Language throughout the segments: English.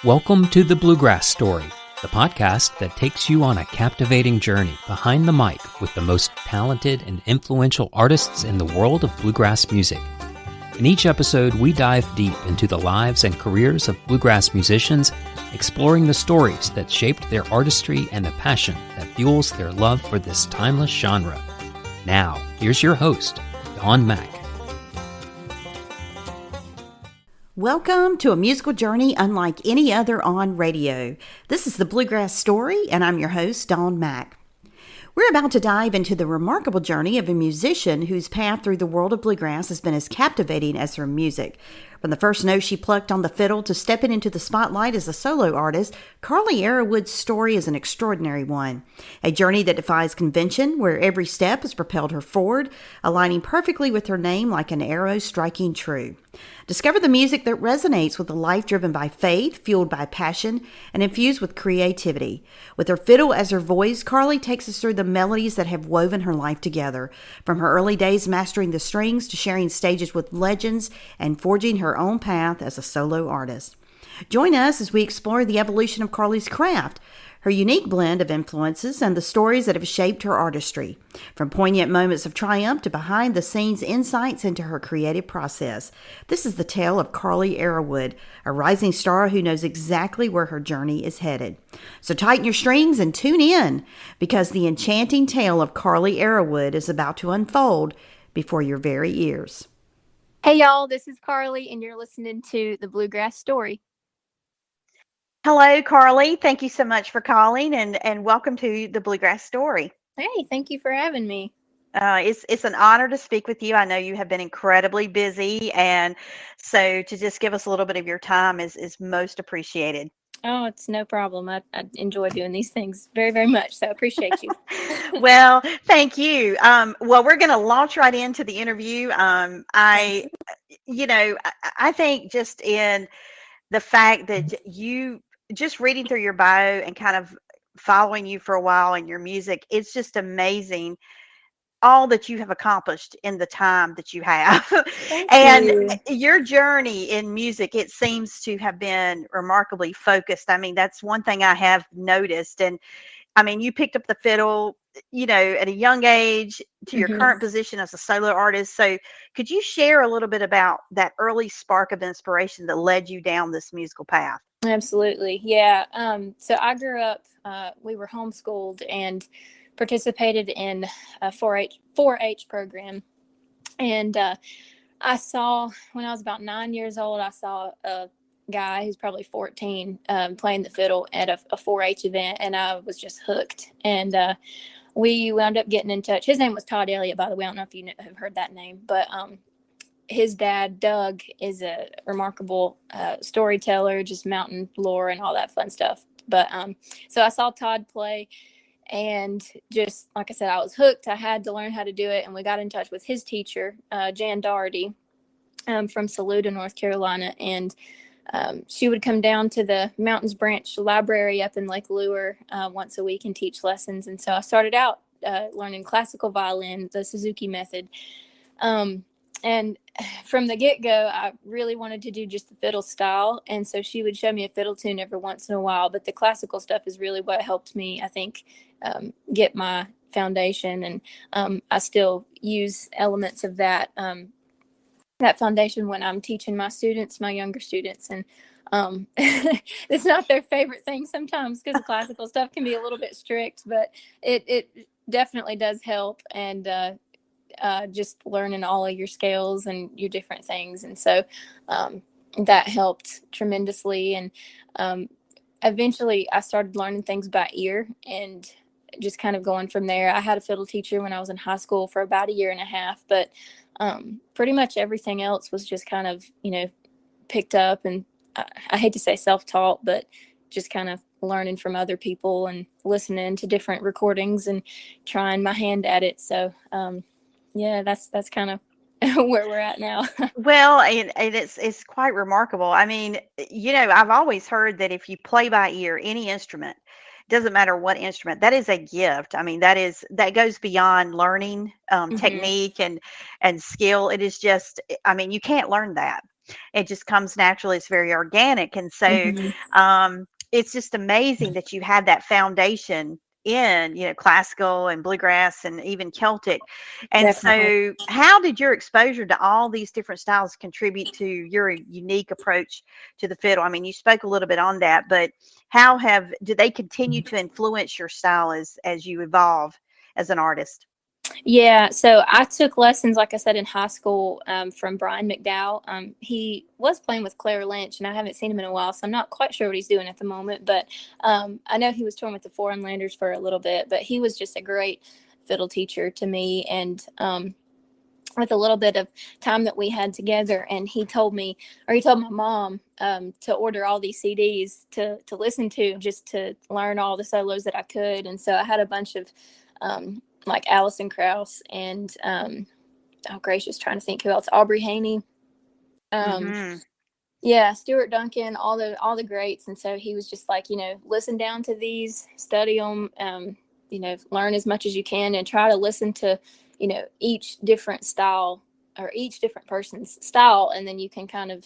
Welcome to the Bluegrass Story, the podcast that takes you on a captivating journey behind the mic with the most talented and influential artists in the world of bluegrass music. In each episode, we dive deep into the lives and careers of bluegrass musicians, exploring the stories that shaped their artistry and the passion that fuels their love for this timeless genre. Now, here's your host, Dawn Mack. Welcome to a musical journey unlike any other on radio. This is the Bluegrass Story, and I'm your host, Dawn Mack. We're about to dive into the remarkable journey of a musician whose path through the world of bluegrass has been as captivating as her music. From the first note she plucked on the fiddle to stepping into the spotlight as a solo artist, Carley Arrowood's story is an extraordinary one. A journey that defies convention, where every step has propelled her forward, aligning perfectly with her name like an arrow striking true. Discover the music that resonates with a life driven by faith, fueled by passion, and infused with creativity. With her fiddle as her voice, Carley takes us through the melodies that have woven her life together. From her early days mastering the strings to sharing stages with legends and forging her own path as a solo artist. Join us as we explore the evolution of Carley's craft, her unique blend of influences, and the stories that have shaped her artistry. From poignant moments of triumph to behind-the-scenes insights into her creative process. This is the tale of Carley Arrowood, a rising star who knows exactly where her journey is headed. So tighten your strings and tune in, because the enchanting tale of Carley Arrowood is about to unfold before your very ears. Hey y'all, this is Carley, and you're listening to the Bluegrass Story. Hello, Carley. Thank you so much for calling, and welcome to the Bluegrass Story. Hey, thank you for having me. It's an honor to speak with you. I know you have been incredibly busy, and so to just give us a little bit of your time is most appreciated. Oh, it's no problem. I enjoy doing these things very, very much, so I appreciate you. Well, thank you. Well, we're going to launch right into the interview. I think just in the fact that you just reading through your bio and kind of following you for a while and your music, it's just amazing all that you have accomplished in the time that you have. And your journey in music, it seems to have been remarkably focused. I mean, that's one thing I have noticed. And I mean, you picked up the fiddle, at a young age to your current position as a solo artist. So could you share a little bit about that early spark of inspiration that led you down this musical path? Absolutely. Yeah. So I grew up, we were homeschooled and participated in a 4-H program. And I saw, when I was about 9 years old, I saw a guy who's probably 14 playing the fiddle at a 4-H event, and I was just hooked. And we wound up getting in touch. His name was Todd Elliott, by the way. I don't know if you have heard that name, but his dad, Doug, is a remarkable storyteller, just mountain lore and all that fun stuff. But so I saw Todd play, and just like I said, I was hooked. I had to learn how to do it, and we got in touch with his teacher, Jan Doherty, from Saluda, North Carolina, and she would come down to the Mountains Branch Library up in Lake Lure once a week and teach lessons. And so I started out learning classical violin, the Suzuki method. And from the get-go, I really wanted to do just the fiddle style. And so she would show me a fiddle tune every once in a while. But the classical stuff is really what helped me, I think, get my foundation. And I still use elements of that foundation when I'm teaching my students, my younger students. And it's not their favorite thing sometimes, because the classical stuff can be a little bit strict, but it definitely does help. And just learning all of your scales and your different things. And so that helped tremendously. And eventually I started learning things by ear and just kind of going from there. I had a fiddle teacher when I was in high school for about 1.5 years, but pretty much everything else was just kind of, picked up. And I hate to say self-taught, but just kind of learning from other people and listening to different recordings and trying my hand at it. So, yeah, that's kind of where we're at now. Well, and it's quite remarkable. I mean, I've always heard that if you play by ear, any instrument, doesn't matter what instrument, that is a gift. I mean, that goes beyond learning technique and skill. It is just, I mean, you can't learn that. it just comes naturally. It's very organic. And so Hmm. it's just amazing that you had that foundation in, classical and bluegrass and even Celtic. And Definitely. so how did your exposure to all these different styles contribute to your unique approach to the fiddle? I mean, you spoke a little bit on that, but did they continue to influence your style as you evolve as an artist? Yeah, so I took lessons, like I said, in high school from Brian McDowell. He was playing with Claire Lynch, and I haven't seen him in a while, so I'm not quite sure what he's doing at the moment. But I know he was touring with the Foreign Landers for a little bit, but he was just a great fiddle teacher to me. And with a little bit of time that we had together, and he told my mom to order all these CDs to listen to, just to learn all the solos that I could. And so I had a bunch of like Alison Krauss and oh gracious, trying to think who else, Aubrey Haney, Hmm. yeah, Stuart Duncan, all the greats. And so he was just like, listen down to these, study them, learn as much as you can, and try to listen to each different style or each different person's style, and then you can kind of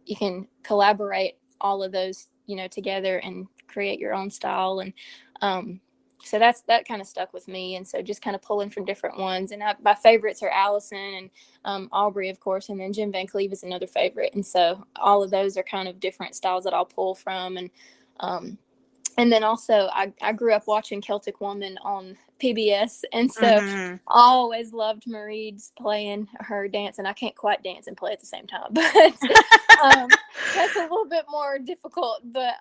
you can collaborate all of those together and create your own style. And so that kind of stuck with me. And so just kind of pulling from different ones. And my favorites are Allison and Aubrey, of course, and then Jim Van Cleve is another favorite. And so all of those are kind of different styles that I'll pull from. And then also I grew up watching Celtic Woman on PBS. And so Hmm. I always loved Marie's playing her dance. And I can't quite dance and play at the same time, but that's a little bit more difficult. But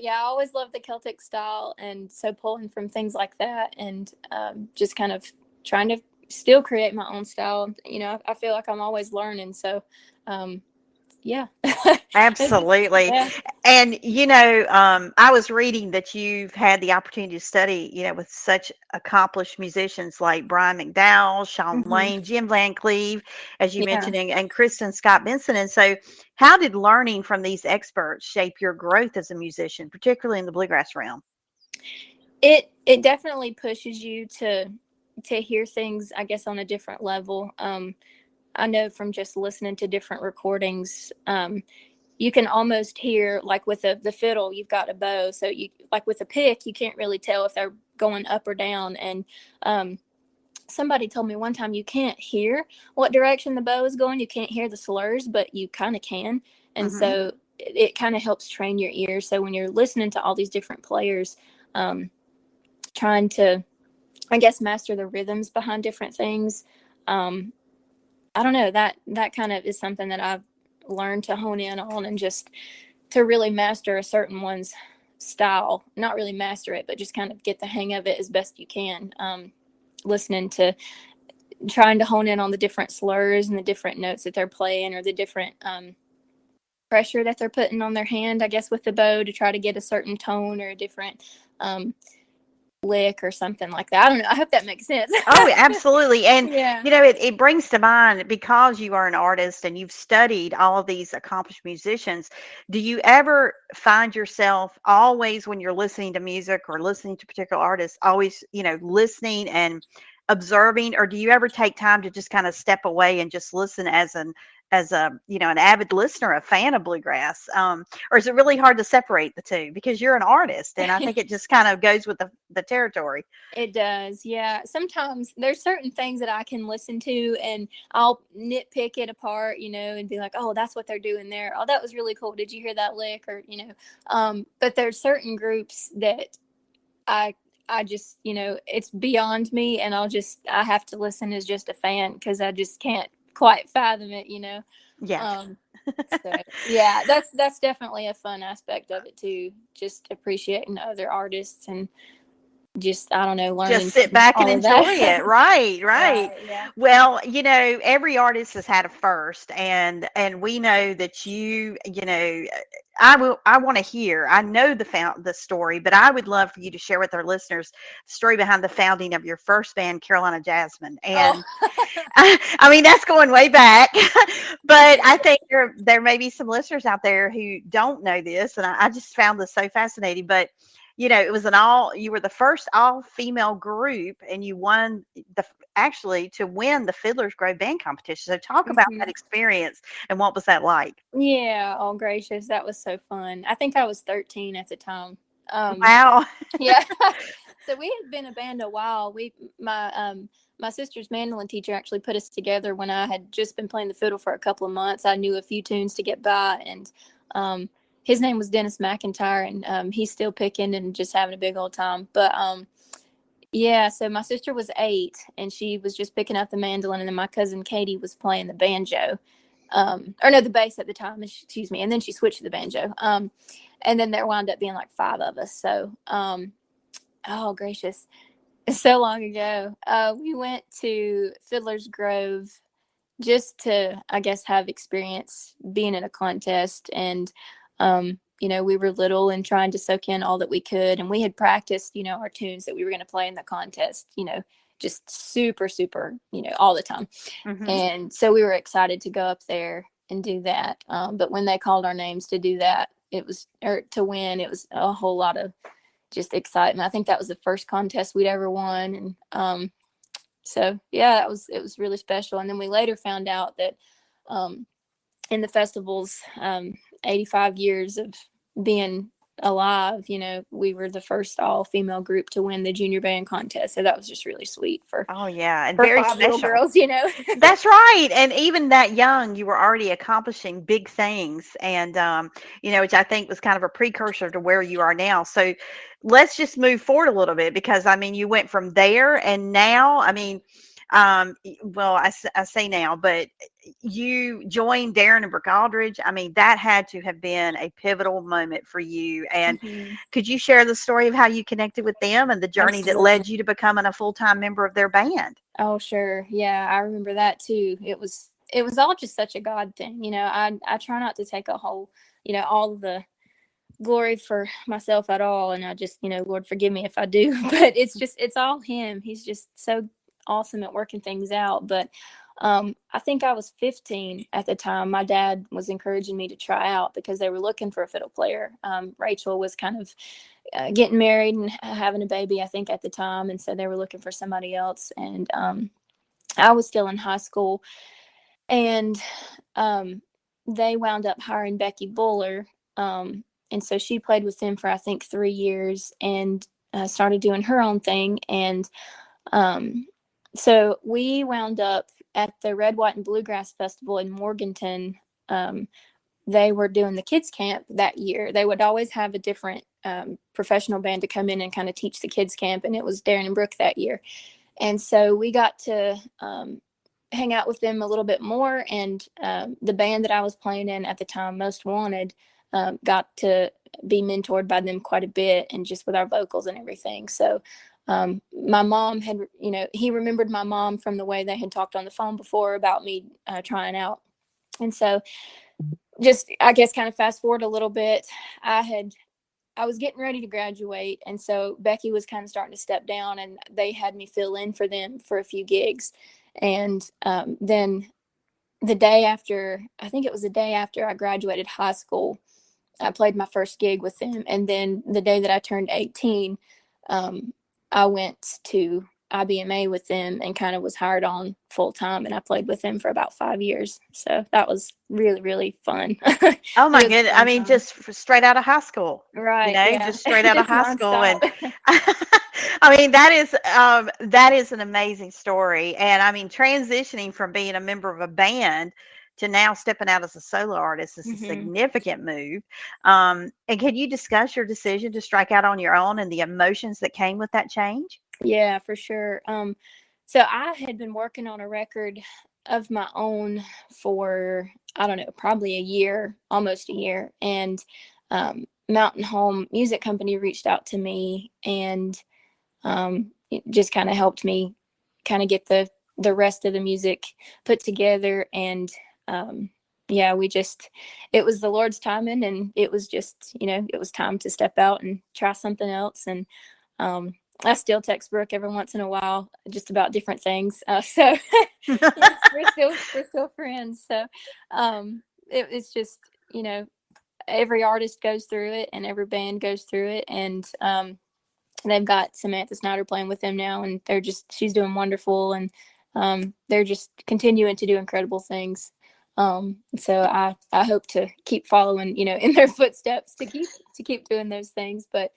yeah, I always loved the Celtic style. And so pulling from things like that, and just kind of trying to still create my own style. I feel like I'm always learning. So yeah. Absolutely. Yeah. And, I was reading that you've had the opportunity to study, with such accomplished musicians like Brian McDowell, Sean Hmm. Lane, Jim Van Cleve, as you Yeah. mentioned, and Kristen Scott Benson. And so, how did learning from these experts shape your growth as a musician, particularly in the bluegrass realm? It definitely pushes you to hear things, I guess, on a different level. I know from just listening to different recordings, you can almost hear, like with the fiddle, you've got a bow. So you, like with a pick, you can't really tell if they're going up or down. And somebody told me one time, you can't hear what direction the bow is going. You can't hear the slurs, but you kind of can. And Hmm. so it kind of helps train your ears. So when you're listening to all these different players, trying to, I guess, master the rhythms behind different things. I don't know, that kind of is something that I've learned to hone in on, and just to really master a certain one's style. Not really master it, but just kind of get the hang of it as best you can. Listening to, trying to hone in on the different slurs and the different notes that they're playing, or the different pressure that they're putting on their hand, I guess, with the bow to try to get a certain tone or a different lick or something like that. I don't know. I hope that makes sense. Oh, absolutely. And, Yeah. it brings to mind, because you are an artist and you've studied all of these accomplished musicians, do you ever find yourself always, when you're listening to music or listening to particular artists, always, listening and observing, or do you ever take time to just kind of step away and just listen as an avid listener, a fan of bluegrass? Or is it really hard to separate the two, because you're an artist, and I think it just kind of goes with the territory? It does. Yeah. Sometimes there's certain things that I can listen to, and I'll nitpick it apart, and be like, oh, that's what they're doing there. Oh, that was really cool. Did you hear that lick? Or, but there's certain groups that I just, it's beyond me, and I have to listen as just a fan, because I just can't quite fathom it. Yeah. Um, so yeah, that's definitely a fun aspect of it too. Just appreciating other artists, and just, I don't know, learning Just sit from back and all of enjoy that. it. Right, right. Right. Yeah. Well, every artist has had a first, and we know that I want to hear. I know the story, but I would love for you to share with our listeners the story behind the founding of your first band, Carolina Jasmine. Oh. And I mean, that's going way back, but I think there may be some listeners out there who don't know this, and I just found this so fascinating. But it was you were the first all-female group, and you won actually to win the Fiddler's Grove Band Competition. So talk about that experience and what was that like? Yeah. Oh, gracious. That was so fun. I think I was 13 at the time. Wow. Yeah. So we had been a band a while. My sister's mandolin teacher actually put us together when I had just been playing the fiddle for a couple of months. I knew a few tunes to get by, and his name was Dennis McIntyre, and he's still picking and just having a big old time. But yeah, so my sister was 8, and she was just picking up the mandolin, and then my cousin Katie was playing the banjo, or no, the bass at the time, excuse me, and then she switched to the banjo. And then there wound up being like 5 of us. So, oh gracious, so long ago. We went to Fiddler's Grove just to, I guess, have experience being in a contest. And, we were little and trying to soak in all that we could. And we had practiced, our tunes that we were going to play in the contest, just super, super, all the time. Mm-hmm. And so we were excited to go up there and do that. But when they called our names to do that, to win, it was a whole lot of just excitement. I think that was the first contest we'd ever won. And so, yeah, it was really special. And then we later found out that in the festival's 85 years of being alive, we were the first all-female group to win the junior band contest. So that was just really sweet for and for very 5 special little girls, That's right. And even that young, you were already accomplishing big things, and which I think was kind of a precursor to where you are now. So let's just move forward a little bit, because you went from there, and now, well, I say now, but you joined Darren and Brooke Aldridge. That had to have been a pivotal moment for you. And could you share the story of how you connected with them and the journey that led you to becoming a full-time member of their band? Oh, sure. Yeah, I remember that too. It was all just such a God thing. I try not to take a whole, all the glory for myself at all. And I just, Lord, forgive me if I do, but it's all him. He's just so awesome at working things out. But I think I was 15 at the time. My dad was encouraging me to try out because they were looking for a fiddle player. Rachel was kind of getting married and having a baby, I think, at the time. And so they were looking for somebody else. And I was still in high school. And they wound up hiring Becky Buller. And so she played with them for, I think, 3 years and started doing her own thing. And so we wound up at the Red, White, and Bluegrass Festival in Morganton. They were doing the kids camp that year. They would always have a different professional band to come in and kind of teach the kids camp. And it was Darren and Brooke that year. And so we got to hang out with them a little bit more. And the band that I was playing in at the time, Most Wanted, got to be mentored by them quite a bit, and just with our vocals and everything. So my mom had, he remembered my mom from the way they had talked on the phone before about me trying out. And so just, I guess, kind of fast forward a little bit, I was getting ready to graduate. And so Becky was kind of starting to step down, and they had me fill in for them for a few gigs. And then the day after, I think it was the day after I graduated high school, I played my first gig with them. And then the day that I turned 18, I went to IBMA with them and kind of was hired on full time, and I played with them for about 5 years. So that was really, really fun. Oh my goodness. Just straight out of high school. Right. Yeah. Just straight out of high school. And that is an amazing story. And transitioning from being a member of a band to now stepping out as a solo artist is a significant move. And can you discuss your decision to strike out on your own and the emotions that came with that change? Yeah, for sure. So I had been working on a record of my own for, I don't know, probably a year, almost a year. And Mountain Home Music Company reached out to me, and it just kind of helped me kind of get the rest of the music put together. And it was the Lord's timing, and it was just, it was time to step out and try something else. And I still text Brooke every once in a while just about different things. So we're still friends. So it's just, every artist goes through it and every band goes through it. And they've got Samantha Snyder playing with them now, and she's doing wonderful, and they're just continuing to do incredible things. So I hope to keep following, in their footsteps to keep doing those things. But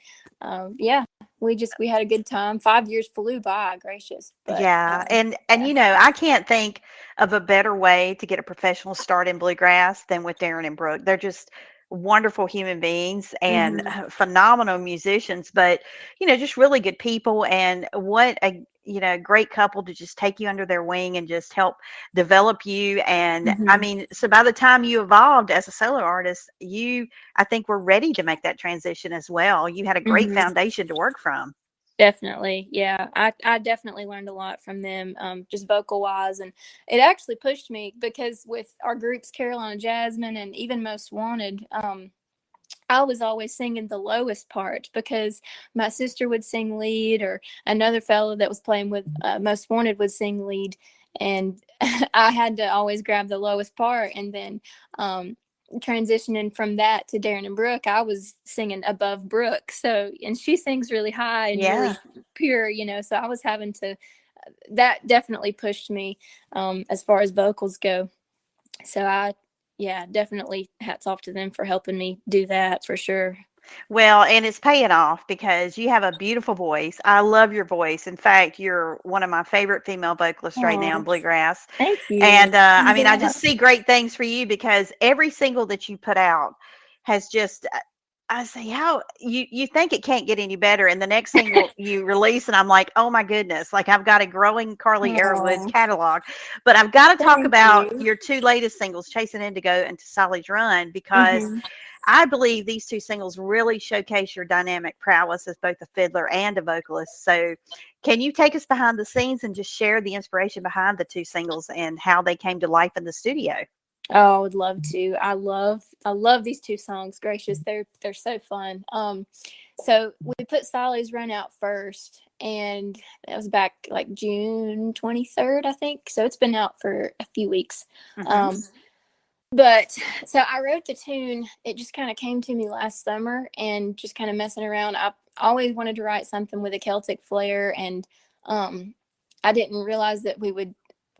yeah, we had a good time. 5 years flew by, gracious. But, yeah. And I can't think of a better way to get a professional start in bluegrass than with Darren and Brooke. They're just wonderful human beings and phenomenal musicians, but just really good people. And what a great couple to just take you under their wing and just help develop you. And I mean, so by the time you evolved as a solo artist, I think were ready to make that transition as well. You had a great foundation to work from. Definitely. Yeah. I definitely learned a lot from them, just vocal wise. And it actually pushed me because with our groups, Carolina Jasmine and even Most Wanted, I was always singing the lowest part because my sister would sing lead, or another fellow that was playing with Most Wanted would sing lead. And I had to always grab the lowest part. And then transitioning from that to Darren and Brooke, I was singing above Brooke. So, and she sings really high and really pure, so I was having to, that definitely pushed me as far as vocals go. So definitely hats off to them for helping me do that for sure. Well, and it's paying off because you have a beautiful voice. I love your voice. In fact, you're one of my favorite female vocalists right now in bluegrass. Thank you. And I mean, I just see great things for you because every single that you put out has just, I say, how you think it can't get any better. And the next single you release, and I'm like, oh my goodness, like I've got a growing Carley Arrowood catalog. But I've got to talk about your two latest singles, Chasing Indigo and To Sally's Run, because I believe these two singles really showcase your dynamic prowess as both a fiddler and a vocalist. So can you take us behind the scenes and just share the inspiration behind the two singles and how they came to life in the studio? Oh, I would love to. I love these two songs. Gracious, they're so fun. So we put Sally's Run out first, and that was back like June 23rd, I think. So it's been out for a few weeks. But so I wrote the tune. It just kind of came to me last summer, and just kind of messing around. I always wanted to write something with a Celtic flair, and I didn't realize that we would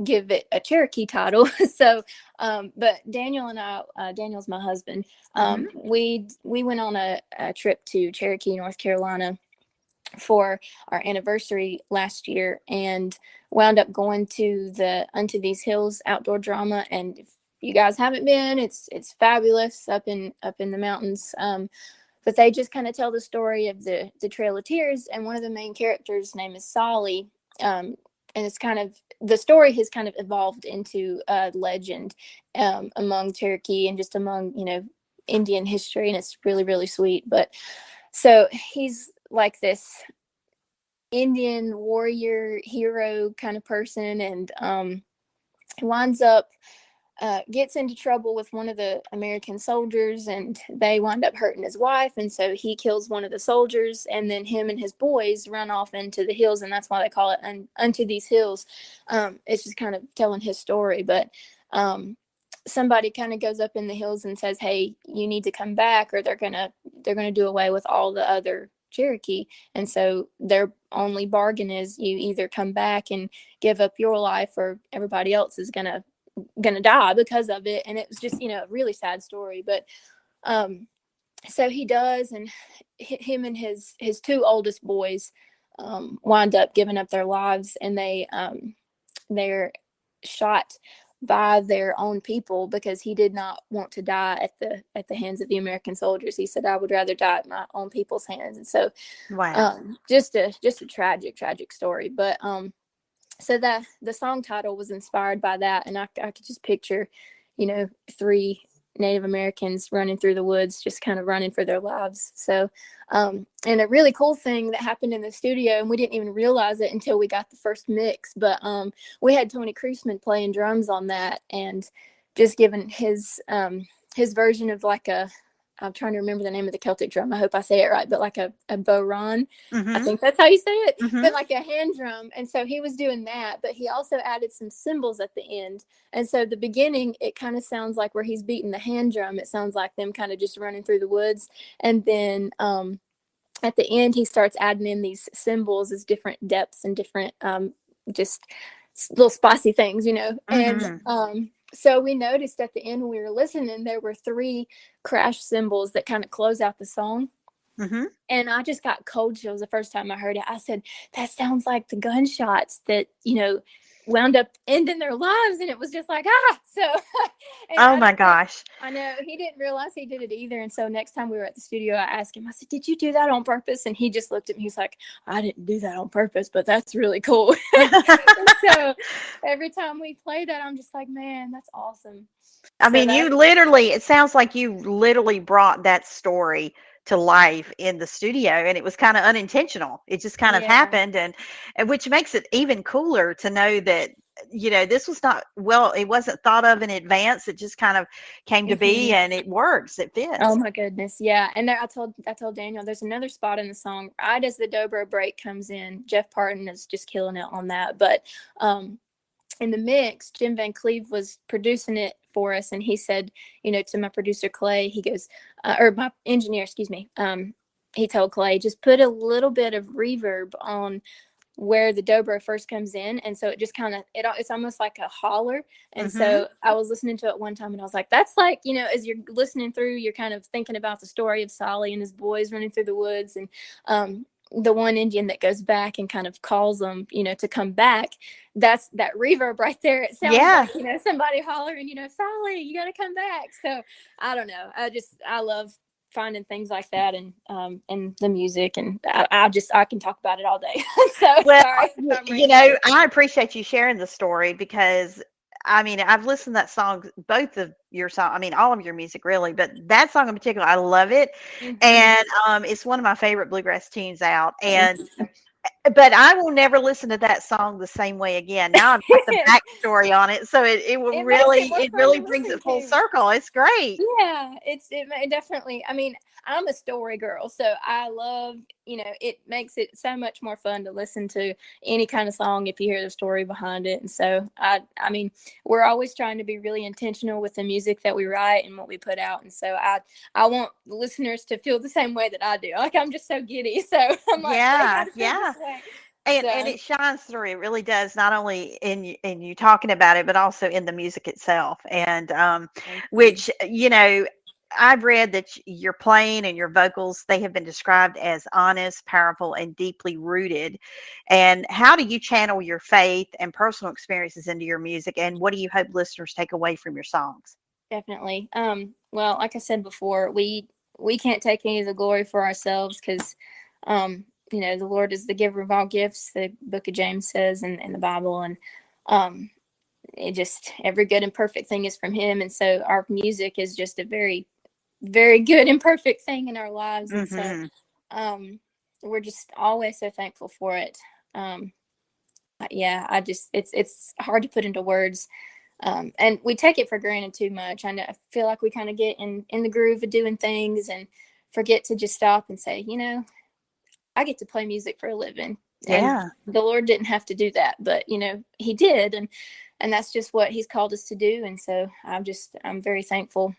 give it a Cherokee title. So but Daniel and I, Daniel's my husband, we went on a trip to Cherokee, North Carolina for our anniversary last year, and wound up going to the Unto These Hills outdoor drama. And if you guys haven't been, it's fabulous up in the mountains. But they just kind of tell the story of the Trail of Tears, and one of the main characters' name is Solly. And it's kind of, the story has kind of evolved into a legend among Cherokee and just among, Indian history. And it's really, really sweet. But so he's like this Indian warrior hero kind of person. And he winds up, gets into trouble with one of the American soldiers, and they wind up hurting his wife. And so he kills one of the soldiers, and then him and his boys run off into the hills. And that's why they call it Unto These Hills. It's just kind of telling his story. But somebody kind of goes up in the hills and says, hey, you need to come back, or they're going to do away with all the other Cherokee. And so their only bargain is you either come back and give up your life, or everybody else is gonna die because of it. And it was just, a really sad story. But so he does, and him and his two oldest boys wind up giving up their lives, and they're shot by their own people because he did not want to die at the hands of the American soldiers. He said, I would rather die at my own people's hands. And so just a tragic story. But so the song title was inspired by that, and I could just picture, three Native Americans running through the woods, just kind of running for their lives. So, and a really cool thing that happened in the studio, and we didn't even realize it until we got the first mix, but we had Tony Kreisman playing drums on that, and just giving his version of like a I'm trying to remember the name of the Celtic drum. I hope I say it right, but like a bodhrán. I Mm-hmm. think that's how you say it, Mm-hmm. but like a hand drum. And so he was doing that, but he also added some cymbals at the end. And so the beginning, it kind of sounds like where he's beating the hand drum, it sounds like them kind of just running through the woods. And then at the end, he starts adding in these cymbals as different depths and different just little spicy things, you know. Mm-hmm. And so we noticed at the end when we were listening, there were 3 crash cymbals that kind of close out the song. Mm-hmm. And I just got cold chills the first time I heard it. I said, that sounds like the gunshots that, you know, wound up ending their lives. And it was just like, so. Oh my gosh. I know he didn't realize he did it either. And so next time we were at the studio, I asked him, I said, did you do that on purpose? And he just looked at me. He's like, I didn't do that on purpose, but that's really cool. So every time we play that, I'm just like, man, that's awesome. I mean, it sounds like you literally brought that story to life in the studio, and it was kind of unintentional. It just kind of happened, and which makes it even cooler to know that, you know, this was not, well, it wasn't thought of in advance. It just kind of came to be, and it works. It fits. Oh my goodness. Yeah. And there, I told Daniel, there's another spot in the song right as the dobro break comes in. Jeff Parton is just killing it on that. But in the mix, Jim Van Cleve was producing it for us, and he said, you know, to my producer Clay, he goes, or my engineer, excuse me, he told Clay, just put a little bit of reverb on where the dobro first comes in, and so it just kind of it's almost like a holler. And so I was listening to it one time, and I was like, that's like, you know, as you're listening through, you're kind of thinking about the story of Solly and his boys running through the woods, and the one Indian that goes back and kind of calls them, you know, to come back. That's that reverb right there. It sounds like, you know, somebody hollering, you know, Solly, you got to come back. So I don't know. I love finding things like that, and the music, and I can talk about it all day. So well, sorry, you know, I appreciate you sharing the story, because I mean, I've listened to that song, both of your song, I mean, all of your music really, but that song in particular, I love it. And it's one of my favorite bluegrass tunes out. And but I will never listen to that song the same way again. Now I've got the backstory on it, so it really brings it full circle. It's great. Yeah, it definitely. I mean, I'm a story girl, so I love, you know, it makes it so much more fun to listen to any kind of song if you hear the story behind it. And so I mean, we're always trying to be really intentional with the music that we write and what we put out. And so I want listeners to feel the same way that I do. Like, I'm just so giddy. So I'm like, yeah. And it shines through. It really does, not only in you talking about it, but also in the music itself. And which, you know, I've read that your playing and your vocals, they have been described as honest, powerful, and deeply rooted. And how do you channel your faith and personal experiences into your music? And what do you hope listeners take away from your songs? Definitely. Well, like I said before, we can't take any of the glory for ourselves, because you know, the Lord is the giver of all gifts, the book of James says in the Bible. And it just, every good and perfect thing is from him. And so our music is just a very, very good and perfect thing in our lives. And so we're just always so thankful for it. Yeah, it's hard to put into words. And we take it for granted too much. I feel like we kind of get in the groove of doing things and forget to just stop and say, you know, I get to play music for a living. And the Lord didn't have to do that, but, you know, he did. And that's just what he's called us to do. And so I'm very thankful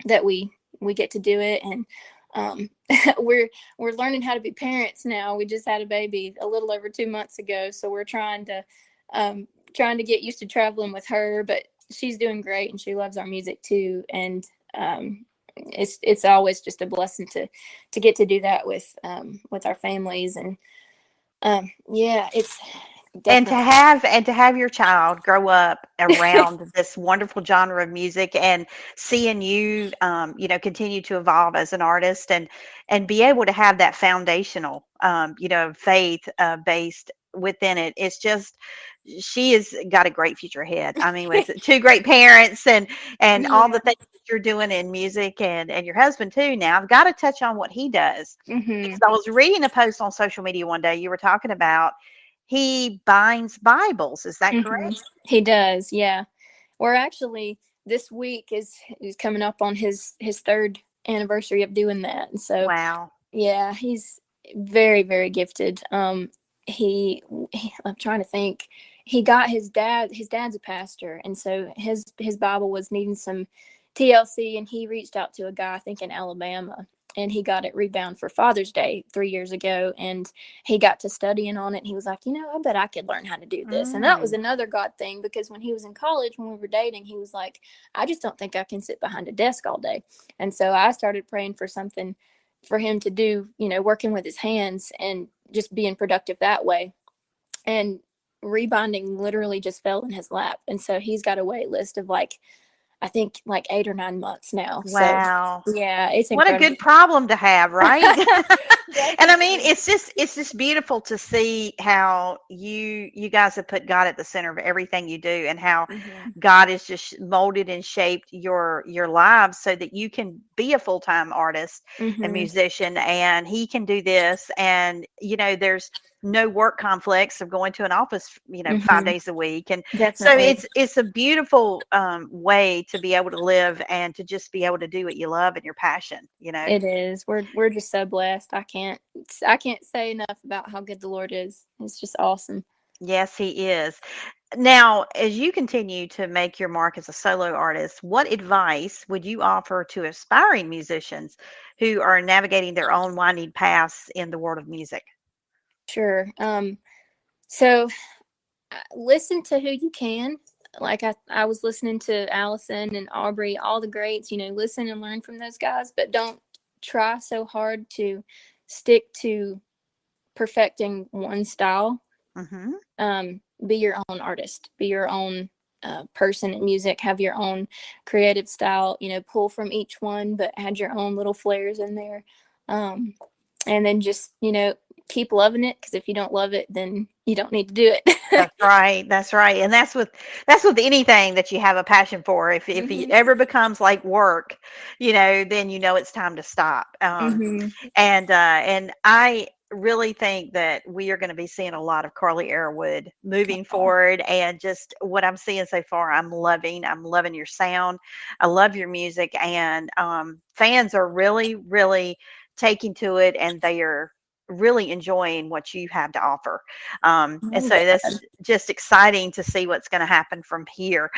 that we get to do it. And we're learning how to be parents now. We just had a baby a little over 2 months ago. So we're trying to get used to traveling with her, but she's doing great and she loves our music too. And it's always just a blessing to get to do that with our families. And it's definitely. And to have your child grow up around this wonderful genre of music, and seeing you you know, continue to evolve as an artist, and be able to have that foundational you know, faith based within it. It's just, she has got a great future ahead. I mean, with 2 great parents and all the things that you're doing in music, and your husband too. Now I've got to touch on what he does, because I was reading a post on social media one day. You were talking about he binds Bibles. Is that correct? He does. Yeah. We're actually, this week is coming up on his 3rd anniversary of doing that. And so, Wow. yeah, he's very, very gifted. I'm trying to think. He got his dad's a pastor, and so his Bible was needing some TLC, and he reached out to a guy, I think in Alabama, and he got it rebound for Father's Day 3 years ago, and he got to studying on it, and he was like, I bet I could learn how to do this. And that was another God thing, because when he was in college, when we were dating, he was like, I just don't think I can sit behind a desk all day. And so I started praying for something for him to do, working with his hands and just being productive that way. And rebonding literally just fell in his lap. And so he's got a wait list of I think 8 or 9 months now. Wow. So, yeah, it's what incredible. a good problem to have, right? And I mean, it's just beautiful to see how you guys have put God at the center of everything you do, and how God has just molded and shaped your lives so that you can be a full-time artist and musician, and he can do this. And there's no work conflicts of going to an office 5 days a week. And Definitely. so it's a beautiful way to be able to live and to just be able to do what you love and your passion. It is. We're just so blessed. I can't say enough about how good the Lord is. It's just awesome. Yes, he is. Now, as you continue to make your mark as a solo artist, what advice would you offer to aspiring musicians who are navigating their own winding paths in the world of music? Sure. So listen to who you can. Like I was listening to Allison and Aubrey, all the greats, listen and learn from those guys, but don't try so hard to stick to perfecting one style. Be your own artist, be your own person in music, have your own creative style, pull from each one, but add your own little flares in there. And then just, keep loving it, because if you don't love it, then you don't need to do it. That's right. And that's with anything that you have a passion for. If it ever becomes like work, then it's time to stop. And I really think that we are going to be seeing a lot of Carley Arrowood moving forward, and just what I'm seeing so far, I'm loving your sound. I love your music, and fans are really, really taking to it, and they are really enjoying what you have to offer. And so that's just exciting to see what's going to happen from here.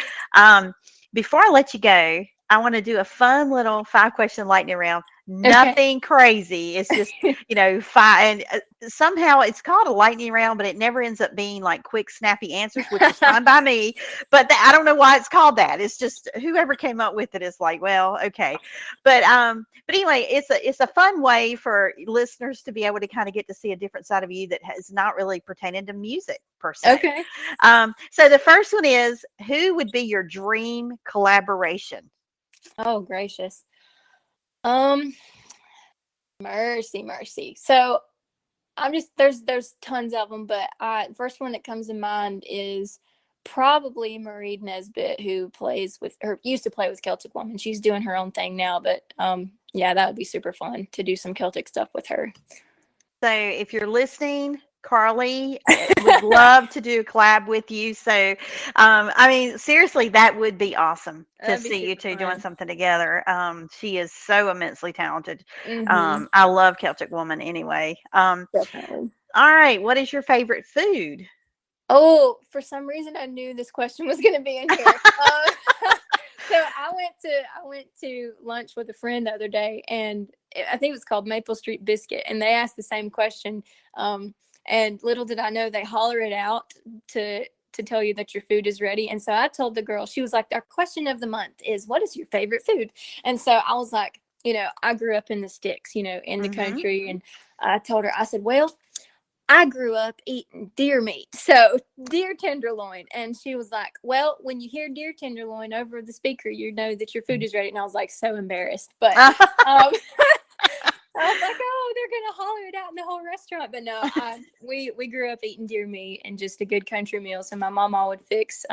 Before I let you go, I want to do a fun little 5-question lightning round. Nothing crazy. It's just, 5. And somehow it's called a lightning round, but it never ends up being like quick, snappy answers, which is fine by me. But I don't know why it's called that. It's just whoever came up with it is like, well, okay. But anyway, it's a fun way for listeners to be able to kind of get to see a different side of you that is not really pertaining to music per se. Okay. So the first one is, who would be your dream collaboration? Oh, gracious. Mercy. So I'm just, there's tons of them, but first one that comes to mind is probably Marie Nesbitt, who used to play with Celtic Woman. She's doing her own thing now, but yeah, that would be super fun to do some Celtic stuff with her. So if you're listening, Carley, would love to do a collab with you. So, I mean, seriously, that would be awesome to see you two doing something together. She is so immensely talented. I love Celtic Woman anyway. Definitely. All right. What is your favorite food? Oh, for some reason, I knew this question was going to be in here. So I went to lunch with a friend the other day, and I think it was called Maple Street Biscuit, and they asked the same question. And little did I know they holler it out to tell you that your food is ready. And so I told the girl, she was like, our question of the month is, what is your favorite food? And so I was like, I grew up in the sticks, in the country. And I told her, I said, well, I grew up eating deer meat, so deer tenderloin. And she was like, well, when you hear deer tenderloin over the speaker, you know that your food is ready. And I was like, so embarrassed. But I was like, oh, they're going to holler it out in the whole restaurant. But no, we grew up eating deer meat and just a good country meal. So my mama would fix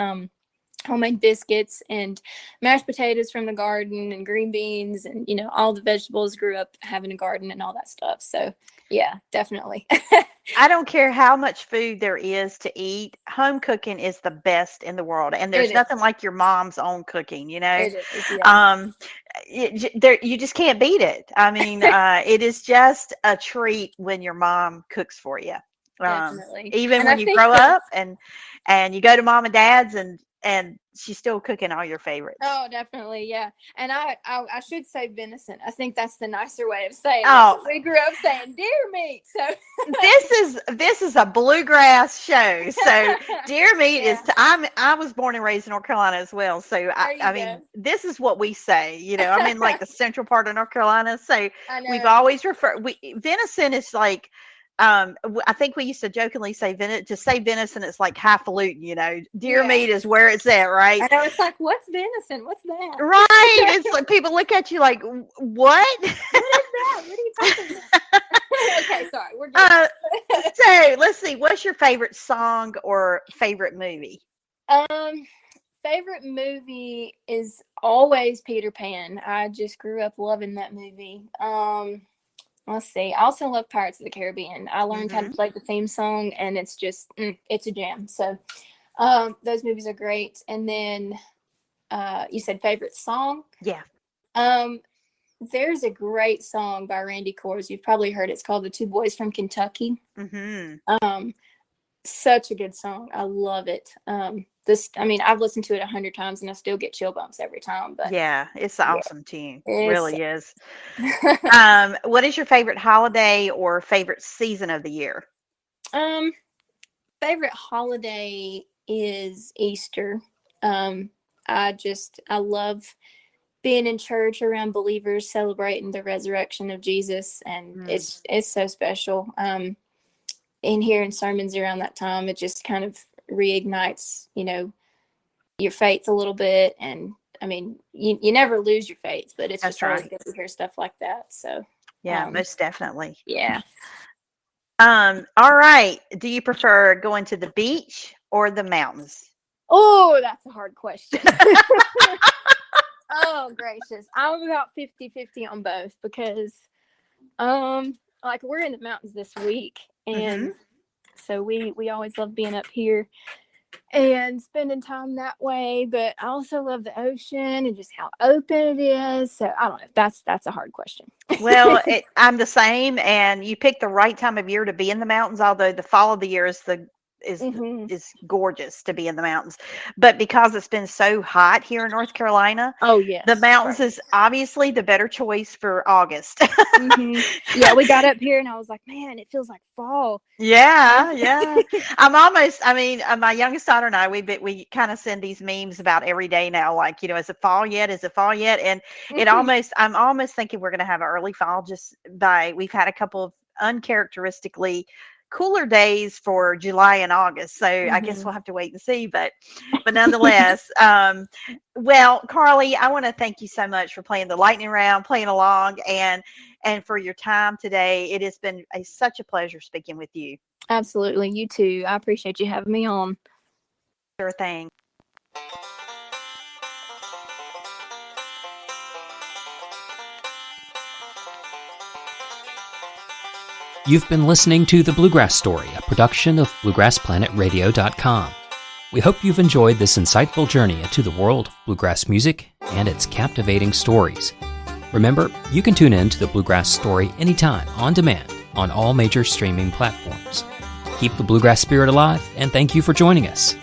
homemade biscuits and mashed potatoes from the garden and green beans and, all the vegetables. Grew up having a garden and all that stuff. So, yeah, definitely. I don't care how much food there is to eat. Home cooking is the best in the world. And there's nothing like your mom's own cooking, It is, yeah. you just can't beat it. I mean, it is just a treat when your mom cooks for you. Definitely. Even And when I you think grow that, up and you go to mom and dad's and she's still cooking all your favorites. oh, definitely, yeah. And I should say venison. I think that's the nicer way of saying Oh. it. We grew up saying deer meat, so This is a bluegrass show. So deer meat Yeah. I was born and raised in North Carolina as well. So I mean, go. this is what we say. I'm in like the central part of North Carolina. So I know. we've always venison is like I think we used to jokingly say venison, it's like highfalutin, deer Yeah. meat is where it's at, right? I know, it's like, what's venison? What's that? Right. It's like people look at you like, what? What is that? What are you talking about? Okay, sorry. We're good. So let's see. What's your favorite song or favorite movie? Favorite movie is always Peter Pan. I just grew up loving that movie. Let's see. I also love Pirates of the Caribbean. I learned how to play the theme song, and it's just it's a jam. So those movies are great. And then you said favorite song? Yeah. There's a great song by Randy Kohrs. You've probably heard it. It's called "The Two Boys from Kentucky." Such a good song. I love it. I've listened to it 100 times and I still get chill bumps every time. But yeah, it's an awesome tune. It really is. What is your favorite holiday or favorite season of the year? Favorite holiday is Easter. I love being in church around believers celebrating the resurrection of Jesus, and it's so special. In hearing sermons around that time, it just kind of reignites, your faith a little bit. And I mean, you never lose your faith, but it's just always good to hear stuff like that. So yeah, most definitely. Yeah. All right. Do you prefer going to the beach or the mountains? Oh, that's a hard question. Oh, gracious. I'm about 50-50 on both because, like, we're in the mountains this week. And so we always love being up here and spending time that way. But I also love the ocean and just how open it is. So I don't know. That's a hard question. Well, I'm the same. And you pick the right time of year to be in the mountains, although the fall of the year is gorgeous to be in the mountains. But because it's been so hot here in North Carolina, the mountains is obviously the better choice for August. Yeah, we got up here and I was like, man, it feels like fall. Yeah. My youngest daughter and I, we kind of send these memes about every day now, like, is it fall yet? Is it fall yet? And I'm almost thinking we're going to have an early fall we've had a couple of uncharacteristically cooler days for July and August. So I guess we'll have to wait and see, but nonetheless, well, Carley, I want to thank you so much for playing the lightning round, playing along, and for your time today. It has been such a pleasure speaking with you. Absolutely. You too. I appreciate you having me on. Sure thing. You've been listening to The Bluegrass Story, a production of BluegrassPlanetRadio.com. We hope you've enjoyed this insightful journey into the world of bluegrass music and its captivating stories. Remember, you can tune in to The Bluegrass Story anytime, on demand, on all major streaming platforms. Keep the bluegrass spirit alive, and thank you for joining us.